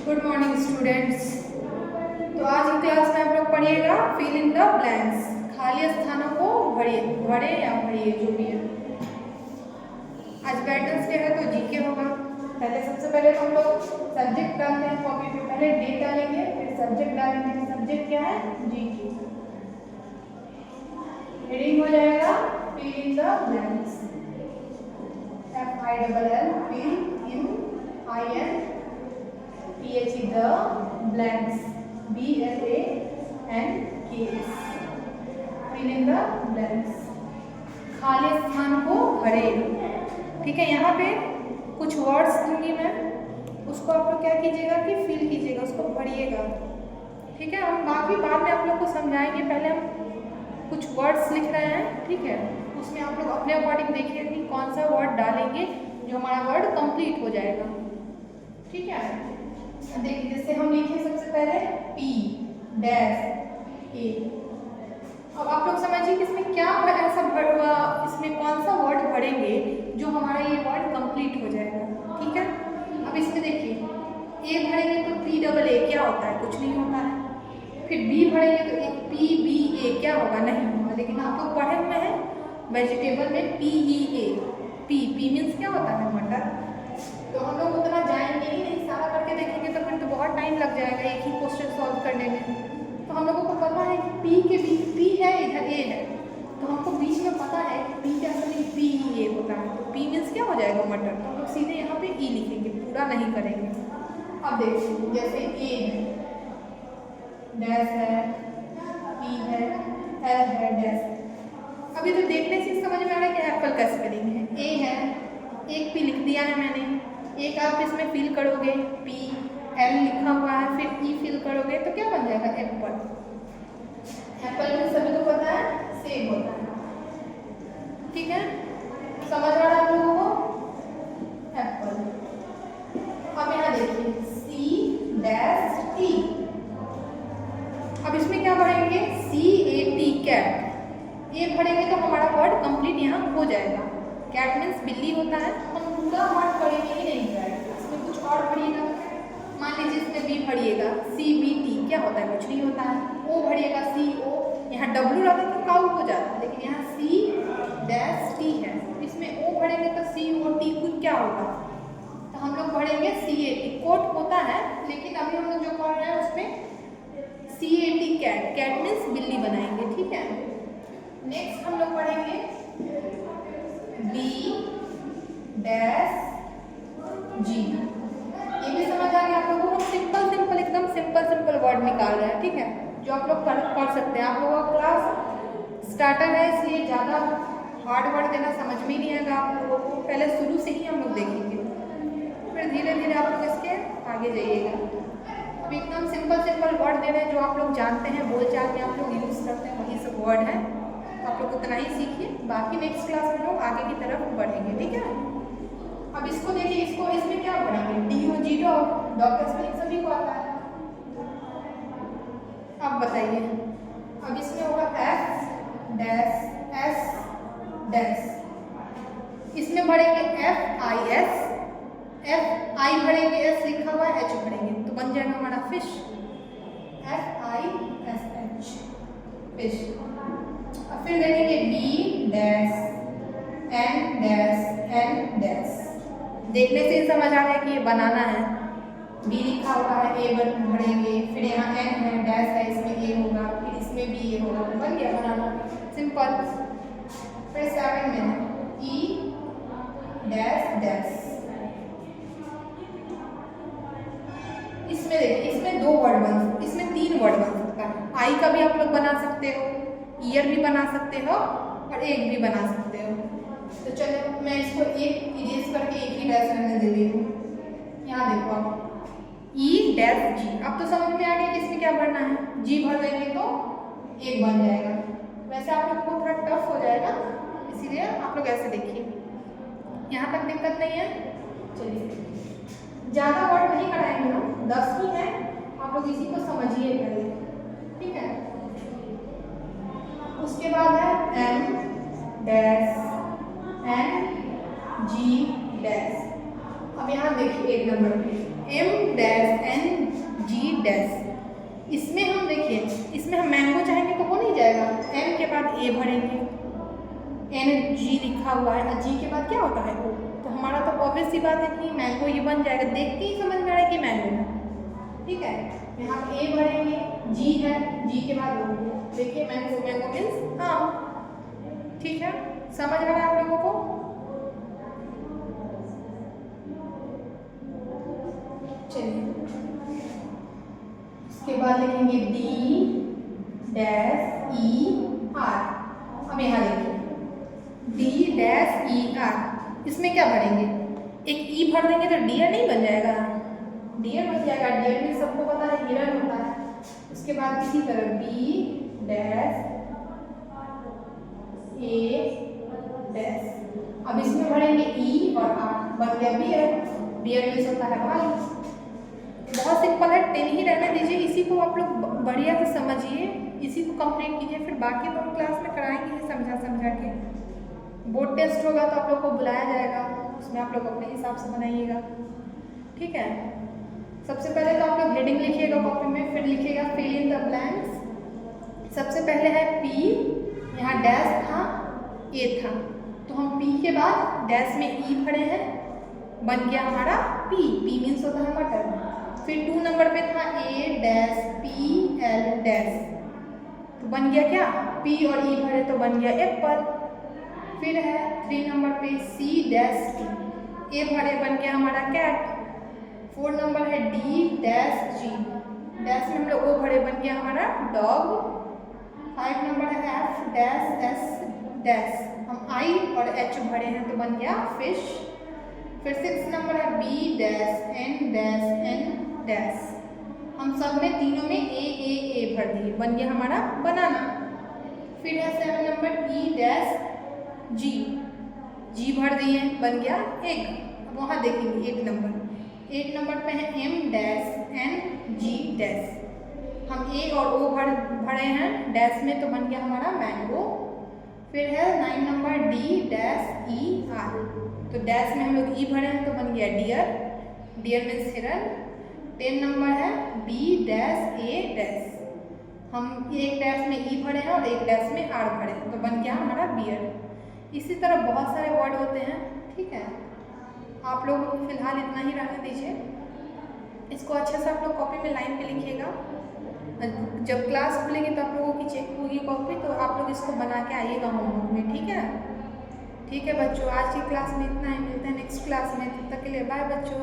Good morning students. तो आज की क्लास में आप लोग पढ़िएगा फिल इन द ब्लैंक्स, खाली स्थानों को भरे या भरिए जो भी है। आज वेडनेसडे डे है तो जीके होगा। पहले सबसे पहले तो हम लोग सब्जेक्ट डालते हैं कॉपी पे, पहले डेट डालेंगे फिर सब्जेक्ट डालेंगे। सब्जेक्ट क्या है? जीके। हेडिंग हो जाएगा fill in the blanks, FILL fill in PH the blanks, BLANKS, fill in the blanks, खाली स्थान को भरे। ठीक है, यहाँ पे कुछ वर्ड्स दूंगी मैं, उसको आप लोग क्या कीजिएगा कि फिल कीजिएगा, उसको भरिएगा। ठीक है, हम बाकी बाद में आप लोग को समझाएंगे। पहले हम कुछ वर्ड्स लिख रहे हैं, ठीक है, उसमें आप लोग अपने अकॉर्डिंग देखिए कि कौन सा वर्ड डालेंगे जो हमारा वर्ड कंप्लीट हो जाएगा। ठीक है, देखिए जैसे हम लिखे सबसे पहले P डैश A। अब आप लोग समझिए कि इसमें क्या ऐसा हुआ, इसमें कौन सा वर्ड भरेंगे जो हमारा ये वर्ड कंप्लीट हो जाएगा। ठीक है, अब इसमें देखिए A भरेंगे तो PAA क्या होता है? कुछ नहीं होता है। फिर B भरेंगे तो PBA क्या होगा? नहीं होगा। लेकिन आप लोग पढ़े हुए हैं वेजिटेबल में PEA, P मीन्स क्या होता है? मटर। तो हम लोग उतना जाएंगे ही नहीं, सारा करके देखेंगे तो फिर तो बहुत टाइम लग जाएगा एक ही क्वेश्चन सॉल्व करने में। तो हम लोगों को पता है कि P के बीच P है, इधर A है, तो हमको बीच में पता है कि P के असल में PEA होता है। तो P मीन्स क्या हो जाएगा? मटर। तो हम लोग सीधे यहाँ पे E लिखेंगे, पूरा नहीं करेंगे। अब देखिए जैसे A है, डैश है, P है, L है, डैश। अभी तो देखने से समझ में आ रहा है कि एप्पल का स्पेलिंग है। A है, एक P लिख दिया है मैंने, एक आप इसमें फिल करोगे P, L लिखा हुआ है, फिर E फिल करोगे तो क्या बन जाएगा? एप्पल। एप्पल में सभी को पता है सेब होता है। ठीक है, समझ आ रहा है आप लोगों को? एप्पल। अब यहाँ देखिए C डैश T। अब इसमें क्या भरेंगे? CAT cat. ये भरेंगे तो हमारा वर्ड कंप्लीट यहाँ हो जाएगा। कैट मीन्स बिल्ली होता है। हम पूरा वर्ड पढ़ेंगे ही नहीं जाएगा, इसमें कुछ और भरिएगा। मान लीजिए इसमें B भरिएगा, CBT क्या होता है? कुछ नहीं होता है। O भरिएगा CO, यहाँ W रहता तो काउ हो जाता, लेकिन यहाँ C डैश T है, इसमें O भरेंगे तो COT कुछ क्या होगा? तो हम लोग भरेंगे CAT। कोट होता है, लेकिन अभी हम लोग जो पढ़ रहे हैं उसमें CAT कैट, कैट मीन्स बिल्ली बनाएंगे। ठीक है, नेक्स्ट हम लोग पढ़ेंगे B डैश G। ये भी समझ आ गया आप लोगों को? सिंपल एकदम सिंपल वर्ड निकाल रहे हैं। ठीक है, जो आप लोग पढ़ सकते हैं। आप लोगों का क्लास स्टार्टर है इसलिए ज़्यादा हार्ड वर्ड देना समझ में नहीं आएगा आप लोगों को। पहले शुरू से ही हम लोग देखेंगे, फिर धीरे धीरे आप लोग इसके आगे जाइएगा। अब एकदम सिंपल वर्ड दे रहे हैं जो आप लोग जानते हैं, बोलचाल में आप लोग यूज़ करते हैं, वही सब वर्ड है। आप लोग उतना ही सीखिए, बाकी नेक्स्ट क्लास में लोग आगे की तरफ बढ़ेंगे। ठीक है, अब इसको देखिए, इसमें क्या पढ़ेंगे? DOG डॉग, डॉग का स्पेलिंग सभी को आता है। अब बताइए, अब इसमें होगा F डैश S डैश, इसमें भरेंगे FIS, FI भरेंगे, S लिखा हुआ है, H भरेंगे तो बन जाएगा हमारा फिश, FISH फिश। अब फिर देखेंगे B dash N dash N dash. देखने से ही समझ आ रहा है कि ये बनाना है। B लिखा हुआ है, A भरेंगे, फिर यहाँ N है, डैश है, इसमें A होगा, फिर इसमें भी A होगा, बन गया बनाना, सिंपल। फिर 7 में है E डैश डैश। इसमें देखिए, इसमें 2 वर्ड इसमें 3 वर्ड बन सकता है। आई का भी आप लोग बना सकते हो, ईयर भी बना सकते हो, और एक भी बना सकते हो। तो चलो मैं इसको एक इरेज करके एक ही डैश रहने दे रही हूँ। यहाँ देखो आप E डैश G। अब तो समझ में आ गया कि इसमें क्या भरना है। G भर देंगे तो एक बन जाएगा। वैसे आप लोग को थोड़ा टफ हो जाएगा, इसीलिए आप लोग ऐसे देखिए। यहाँ तक दिक्कत नहीं है। चलिए, ज़्यादा वर्ड नहीं कराएंगे हम, 10 ही है, आप लोग इसी को समझिए पहले। ठीक है, उसके बाद है M dash N G dash. अब यहाँ देखिए एक नंबर पे M डैश N डैश। इसमें हम देखिए, इसमें हम मैंगो चाहेंगे तो हो नहीं जाएगा, एम के बाद ए भरेंगे, एन जी लिखा हुआ है, जी के बाद क्या होता है ओ, तो हमारा तो ऑब्वियस सी बात है कि मैंगो ये बन जाएगा, देख के ही समझ में आ रहा है कि मैंगो है। ठीक है, यहाँ ए भरेंगे, जी है, जी के बाद ओ, देखिए मैंगो, मैंगो मीन्स आम। ठीक है, समझ आ रहा है आप लोगों को? चलिए इसके बाद लिखेंगे डी डैश ई आर। अब यहाँ लिखिए डी डैश ई आर, इसमें क्या भरेंगे, एक ई भर देंगे तो डियर नहीं बन जाएगा, डियर बन जाएगा, डियर में सबको पता है हिरन होता है। उसके बाद इसी तरह बी डैश ए डैश, अब इसमें भरेंगे ई और आर, बन गया बियर, बियर में होता है भाई। बहुत सिंपल है, 10 ही रहने दीजिए, इसी को आप लोग बढ़िया से समझिए, इसी को कंप्लीट कीजिए, फिर बाकी तो हम क्लास में कराएंगे समझा के। बोर्ड टेस्ट होगा तो आप लोग को बुलाया जाएगा, उसमें आप लोग अपने हिसाब से बनाइएगा। ठीक है, सबसे पहले तो आप लोग हेडिंग लिखिएगा कॉपी में, फिर लिखिएगा फिल इन द ब्लैंक्स। सबसे पहले है पी, यहाँ डैश था, ए था, तो हम पी के बाद डैश में ई भरे हैं, बन गया हमारा पी, पी मीन्स होता है मटर। फिर 2 नंबर पे था ए डैश पी एल डैश, तो बन गया क्या, पी और ई भरे तो बन गया एप्पल। फिर है 3 नंबर पे सी डैश टी, ए भरे बन गया हमारा कैट। 4 नंबर है डी डैश जी, डैश में हम लोग ओ भरे बन गया हमारा डॉग। 5 नंबर है एफ डैश एस डैश, हम आई और एच भरे हैं तो बन गया फिश। फिर 6 नंबर है बी डैश एन डैश, हम सब में तीनों में ए भर दिए, बन गया हमारा बनाना। फिर है 7 नंबर ई डैश जी, जी भर दिए, बन गया एग। अब वहाँ देखेंगे 8 नंबर पे है M dash N G dash, हम ए और ओ भरे हैं डैश में तो बन गया हमारा मैंगो। फिर है 9 number D dash E R, तो डैश में हम लोग ई भरे हैं तो बन गया डियर, डियर मीन्स हिरन। 10 नंबर है बी डैश ए डैश, हम एक डैश में ई भरे हैं और एक डैश में आर भरे हैं तो बन गया हमारा बियर। इसी तरह बहुत सारे वर्ड होते हैं। ठीक है, आप लोग फिलहाल इतना ही रहने दीजिए, इसको अच्छे से आप लोग कॉपी में लाइन पे लिखिएगा। जब क्लास खुलेगी तो आप लोगों की चेक होगी कॉपी, तो आप लोग इसको बना के आइएगा होमवर्क में। ठीक है, ठीक है बच्चों, आज की क्लास में इतना ही, मिलते हैं नेक्स्ट क्लास में, तब तक के लिए बाय बच्चों।